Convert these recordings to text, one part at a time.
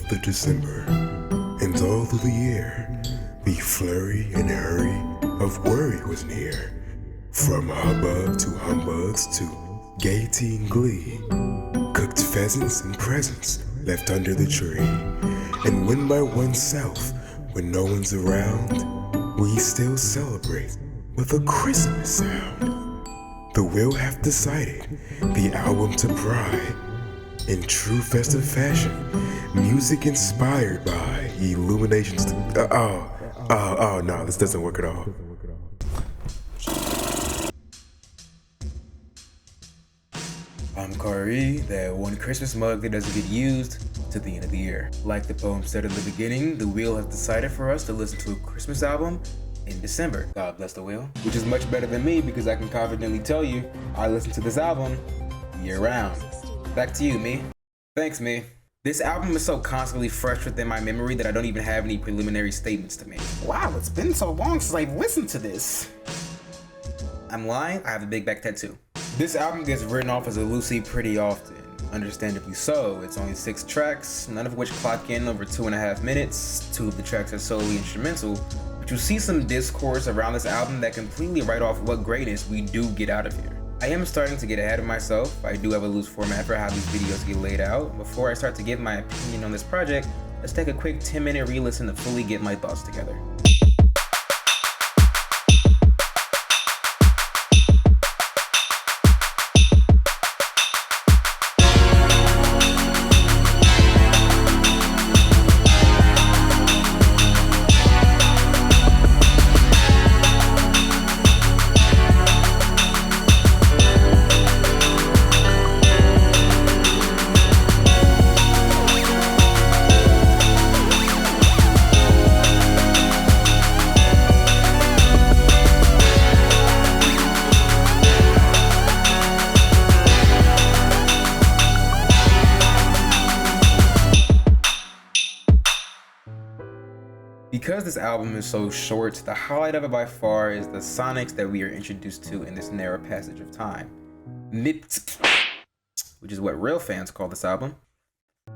month of December, and all through the year, the flurry and hurry of worry was near. From hubbub to humbugs to gaiety and glee, cooked pheasants and presents left under the tree. And when by oneself, when no one's around, we still celebrate with a Christmas sound. The Will have decided the album to pry in true festive fashion, music inspired by illuminations. Oh no, this doesn't work at all. I'm kahri, that one Christmas mug that doesn't get used to the end of the year. Like the poem said in the beginning, the Wheel has decided for us to listen to a Christmas album in December. God bless the Wheel. Which is much better than me because I can confidently tell you I listen to this album year round. Back to you, me. Thanks, me. This album is so constantly fresh within my memory that I don't even have any preliminary statements to make. Wow, it's been so long since I've listened to this. I'm lying, I have a big back tattoo. This album gets written off as a loosey pretty often. Understandably so. It's only 6 tracks, none of which clock in over 2.5 minutes. 2 of the tracks are solely instrumental, but you'll see some discourse around this album that completely write off what greatness we do get out of here. I am starting to get ahead of myself. I do have a loose format for how these videos get laid out. Before I start to give my opinion on this project, let's take a quick 10-minute re-listen to fully get my thoughts together. Because this album is so short, the highlight of it by far is the sonics that we are introduced to in this narrow passage of time. Which is what real fans call this album.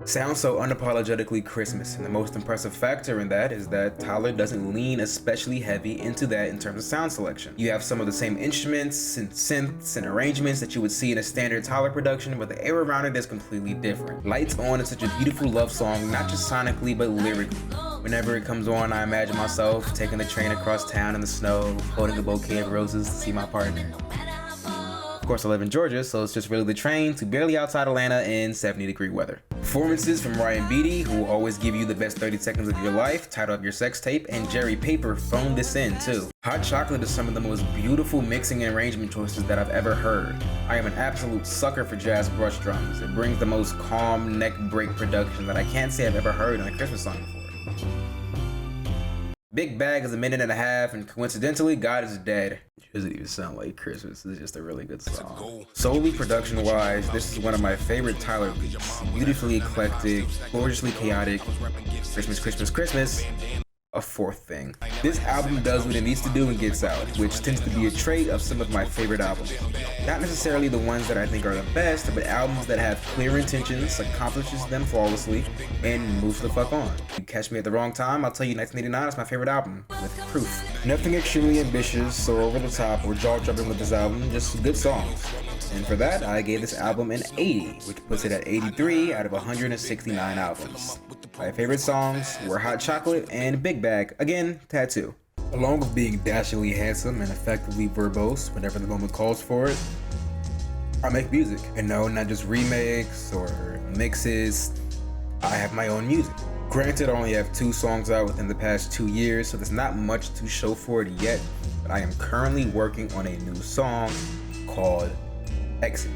Sounds so unapologetically Christmas, and the most impressive factor in that is that Tyler doesn't lean especially heavy into that in terms of sound selection. You have some of the same instruments and synths and arrangements that you would see in a standard Tyler production, but the air around it is completely different. Lights On is such a beautiful love song, not just sonically but lyrically. Whenever it comes on, I imagine myself taking the train across town in the snow, holding a bouquet of roses to see my partner. Of course, I live in Georgia, so it's just really the train to barely outside Atlanta in 70-degree weather. Performances from Ryan Beatty, who will always give you the best 30 seconds of your life, Title of Your Sex Tape, and Jerry Paper phoned this in too. Hot Chocolate is some of the most beautiful mixing and arrangement choices that I've ever heard. I am an absolute sucker for jazz brush drums. It brings the most calm, neck break production that I can't say I've ever heard in a Christmas song before. Big Bag is 1.5 minutes, and coincidentally, God Is Dead. It doesn't even sound like Christmas. It's just a really good song. Solely production-wise, this is one of my favorite Tyler beats. Beautifully eclectic, gorgeously chaotic. Christmas, Christmas, Christmas. A fourth thing. This album does what it needs to do and gets out, which tends to be a trait of some of my favorite albums. Not necessarily the ones that I think are the best, but albums that have clear intentions, accomplishes them flawlessly, and moves the fuck on. You catch me at the wrong time, I'll tell you 1989 is my favorite album, with proof. Nothing extremely ambitious or over the top or jaw-dropping with this album, just good songs. And for that, I gave this album an 80, which puts it at 83 out of 169 albums. My favorite songs were Hot Chocolate and Big Bag, again, Tattoo. Along with being dashingly handsome and effectively verbose whenever the moment calls for it, I make music. And no, not just remakes or mixes, I have my own music. Granted, I only have 2 songs out within the past 2 years, so there's not much to show for it yet, but I am currently working on a new song called Exit.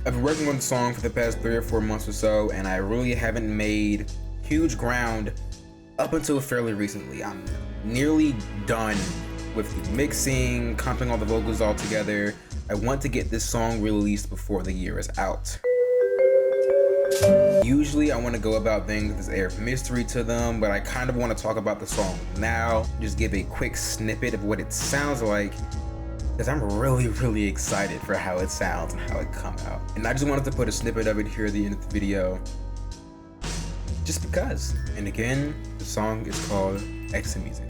I've been working on the song for the past 3 or 4 months or so, and I really haven't made huge ground up until fairly recently. I'm nearly done with the mixing, comping all the vocals all together. I want to get this song released before the year is out. Usually I want to go about things with this air of mystery to them, but I kind of want to talk about the song now, just give a quick snippet of what it sounds like, because I'm really excited for how it sounds and how it come out. And I just wanted to put a snippet of it here at the end of the video. just because. And again, the song is called Exit Music.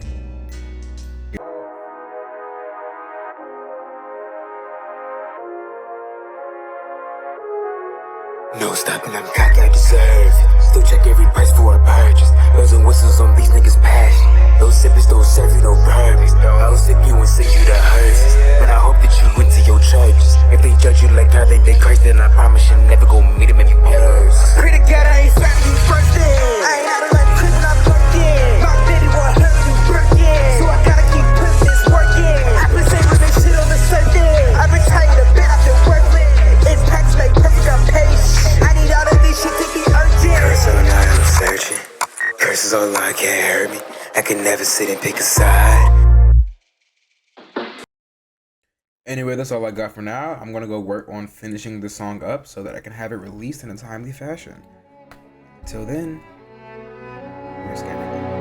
No stopping, I'm cocky, I deserve. Still check every price for a purchase. Bells and whistles on these niggas' passion. Those sippers don't serve you no purpose. I'll sip you and sing you the hearses. But I hope that you went to your churches. If they judge you like how they did Christ, then I promise you never go meet them in person. Pray to God I ain't slapping you first in. I ain't had a life prison, I plugged in. My baby want hurt you working. So I gotta keep putting this work in. I've been saving this shit on the surface. I've been trying to bet I've been worthless. Impacts make perfect, I'm patient. I need all of this shit to be urgent. Curse all night, I'm searching. Curses all night can't hurt me. I can never sit and pick a side. Anyway, that's all I got for now. I'm gonna go work on finishing the song up so that I can have it released in a timely fashion. Till then, here's Cameron.